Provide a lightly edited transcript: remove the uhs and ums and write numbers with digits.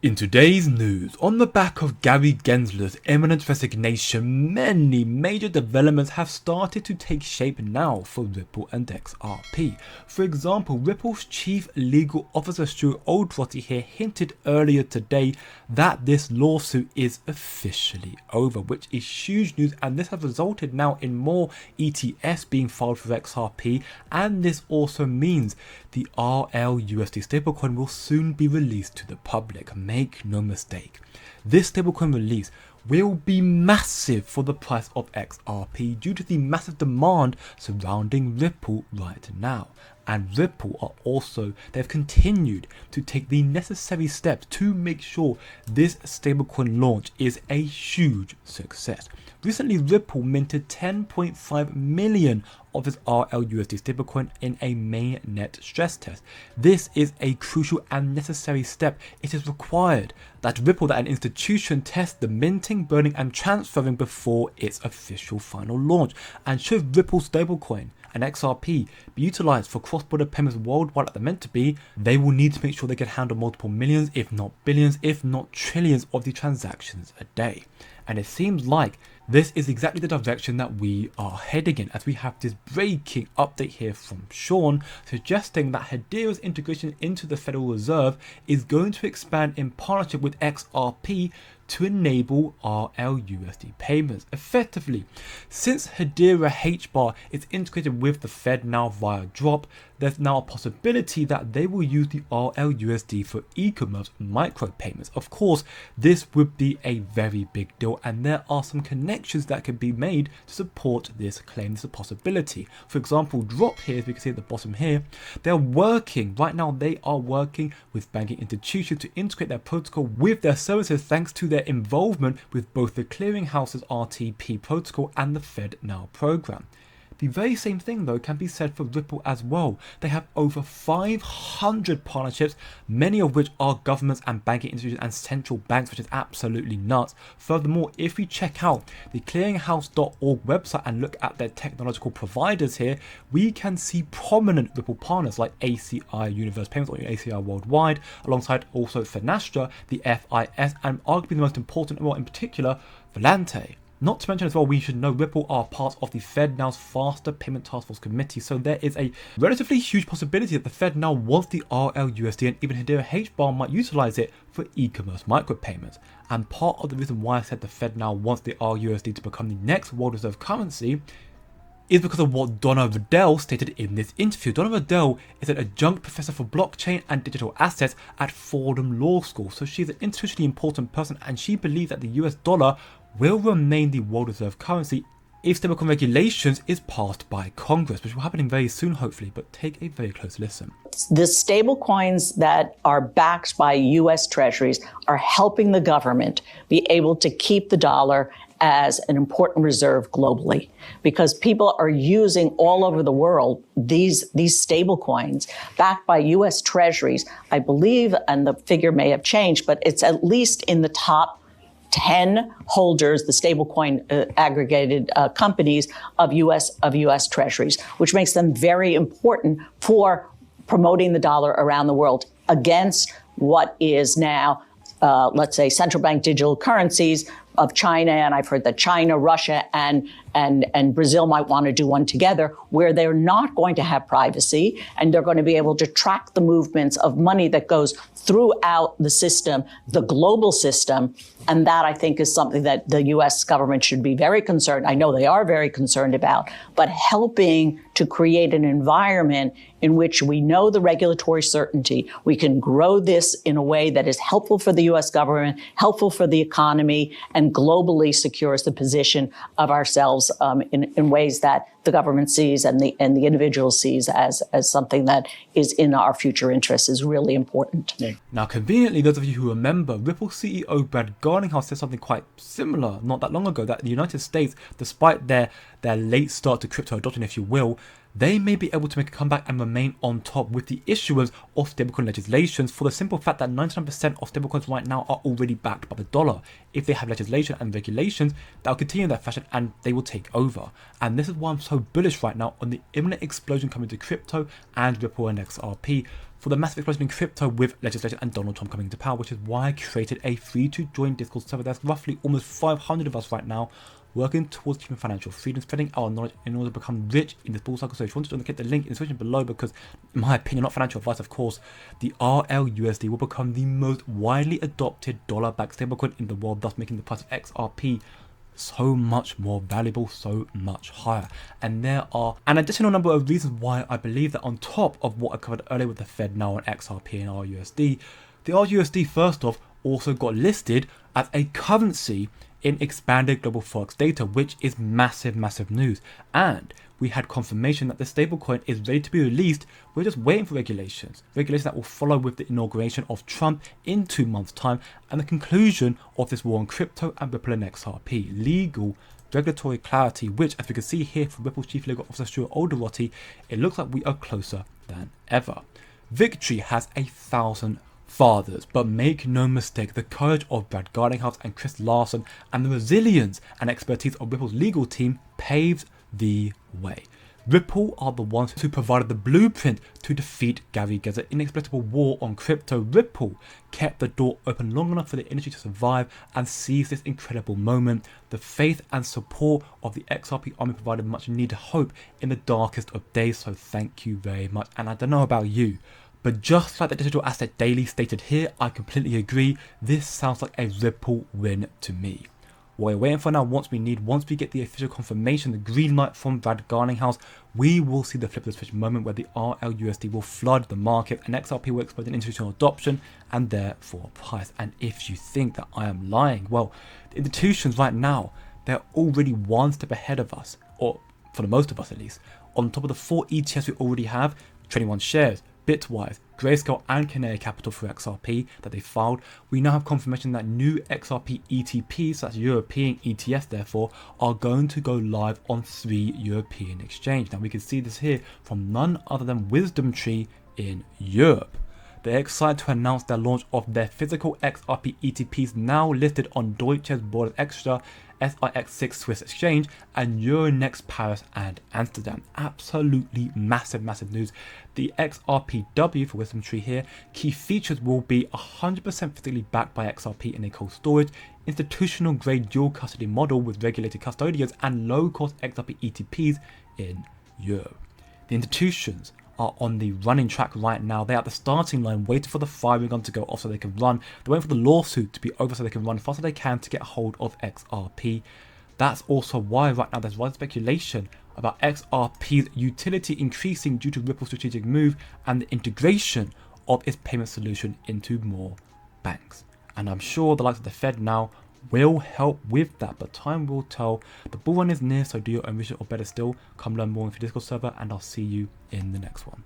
In today's news, on the back of Gary Gensler's imminent resignation, many major developments have started to take shape now for Ripple and XRP. For example, Ripple's chief legal officer Stuart Oldrotty here hinted earlier today that this lawsuit is officially over, which is huge news, and this has resulted now in more ETFs being filed for XRP, and this also means the Rlusd stablecoin will soon be released to the public. Make no mistake, this stablecoin release will be massive for the price of XRP due to the massive demand surrounding Ripple right now. And Ripple they've continued to take the necessary steps to make sure this stablecoin launch is a huge success. Recently, Ripple minted 10.5 million of its Rlusd stablecoin in a mainnet stress test. This is a crucial and necessary step. It is required that Ripple, that an institution, test the minting, burning and transferring before its official final launch. And should Ripple stablecoin and XRP be utilized for cross-border payments worldwide like they're meant to be, they will need to make sure they can handle multiple millions, if not billions, if not trillions of the transactions a day. And it seems like this is exactly the direction that we are heading in, as we have this breaking update here from Sean suggesting that Hedera's integration into the Federal Reserve is going to expand in partnership with XRP to enable Rlusd payments effectively. Since Hedera HBAR is integrated with the Fednow via drop, there's now a possibility that they will use the Rlusd for e-commerce micropayments. Of course, this would be a very big deal, and there are some connections that can be made to support this claim. This is a possibility. For example, drop here, as we can see at the bottom here, they are working with banking institutions to integrate their protocol with their services, thanks to their involvement with both the clearinghouse's RTP protocol and the Fednow program. The very same thing though can be said for Ripple as well. They have over 500 partnerships, many of which are governments and banking institutions and central banks, which is absolutely nuts. Furthermore, if we check out the clearinghouse.org website and look at their technological providers here, we can see prominent Ripple partners like ACI Universe Payments or ACI Worldwide, alongside also Finastra, the FIS, and arguably the most important one in particular, Volante. Not to mention as well, we should know Ripple are part of the Fednow's Faster Payment Task Force Committee, so there is a relatively huge possibility that the Fednow wants the Rlusd, and even Hedera HBAR might utilize it for e-commerce micropayments. And part of the reason why I said the Fednow wants the Rlusd to become the next world reserve currency is because of what Donna Riddell stated in this interview. Donna Riddell is an adjunct professor for blockchain and digital assets at Fordham Law School, so she's an institutionally important person, and she believes that the US dollar will remain the world reserve currency if stablecoin regulations is passed by Congress, which will happen very soon hopefully, but take a very close listen. The stablecoins that are backed by US treasuries are helping the government be able to keep the dollar as an important reserve globally, because people are using all over the world these stable coins backed by US treasuries, I believe, and the figure may have changed, but it's at least in the top 10 holders, the stablecoin aggregated companies of US treasuries, which makes them very important for promoting the dollar around the world against what is now, let's say, central bank digital currencies of China. And I've heard that China, Russia, and Brazil might want to do one together, where they're not going to have privacy and they're going to be able to track the movements of money that goes throughout the system, the global system. And that, I think, is something that the US government should be very concerned. I know they are very concerned about, but helping to create an environment in which we know the regulatory certainty, we can grow this in a way that is helpful for the US government, helpful for the economy, and globally secures the position of ourselves in ways that the government sees and the individual sees as something that is in our future interests is really important. Yeah. Now, conveniently, those of you who remember, Ripple CEO Brad Garlinghouse said something quite similar not that long ago, that the United States, despite their late start to crypto adoption, if you will, they may be able to make a comeback and remain on top with the issuance of stablecoin legislations, for the simple fact that 99% of stablecoins right now are already backed by the dollar. If they have legislation and regulations, that will continue in that fashion and they will take over. And this is why I'm so bullish right now on the imminent explosion coming to crypto and Ripple and XRP. for the massive explosion in crypto with legislation and Donald Trump coming into power, which is why I created a free to join Discord server. There's roughly almost 500 of us right now working towards achieving financial freedom, spreading our knowledge in order to become rich in this bull cycle. So if you want to join, click the link in the description below, because in my opinion, not financial advice of course, the RLUSD will become the most widely adopted dollar-backed stablecoin in the world, thus making the price of XRP so much more valuable, so much higher. And there are an additional number of reasons why I believe that, on top of what I covered earlier with the Fednow and XRP and RUSD, the RUSD first off also got listed as a currency in expanded global forex data, which is massive news. And we had confirmation that the stablecoin is ready to be released. We're just waiting for regulations that will follow with the inauguration of Trump in 2 months' time and the conclusion of this war on crypto and Ripple and XRP. Legal regulatory clarity, which, as we can see here from Ripple's Chief Legal Officer Stuart Alderoty, it looks like we are closer than ever. Victory has 1,000 fathers, but make no mistake, the courage of Brad Garlinghouse and Chris Larsen and the resilience and expertise of Ripple's legal team paves the way. Ripple are the ones who provided the blueprint to defeat Gary Gensler's inexplicable war on crypto. Ripple kept the door open long enough for the industry to survive and seize this incredible moment. The faith and support of the XRP army provided much needed hope in the darkest of days, so thank you very much. And I don't know about you, but just like the Digital Asset Daily stated here, I completely agree. This sounds like a Ripple win to me. What we're waiting for now, once we get the official confirmation, the green light from Brad Garlinghouse, we will see the flip of the switch moment where the RLUSD will flood the market and XRP will explode in institutional adoption and therefore price. And if you think that I am lying, well, the institutions right now, they're already one step ahead of us, or for the most of us at least. On top of the 4 ETFs we already have, 21 shares, Bitwise, Grayscale and Canary Capital for XRP that they filed, we now have confirmation that new XRP ETPs, that's European ETFs therefore, are going to go live on 3 European exchanges. Now we can see this here from none other than Wisdom Tree in Europe. They're excited to announce their launch of their physical XRP ETPs now listed on Deutsches Börse, SIX Swiss Exchange, and Euronext Paris and Amsterdam. Absolutely massive news. The XRPW for Wisdom Tree here, key features will be 100% physically backed by XRP in a cold storage, institutional grade dual custody model with regulated custodians, and low cost XRP ETPs in Europe. The institutions are on the running track right now. They're at the starting line waiting for the firing gun to go off so they can run. They're waiting for the lawsuit to be over so they can run fast as they can to get a hold of XRP. That's also why right now there's widespread speculation about XRP's utility increasing due to Ripple's strategic move and the integration of its payment solution into more banks. And I'm sure the likes of the Fednow will help with that, but time will tell. The bull run is near, so do your own research, or better still, come learn more in the Discord server, and I'll see you in the next one.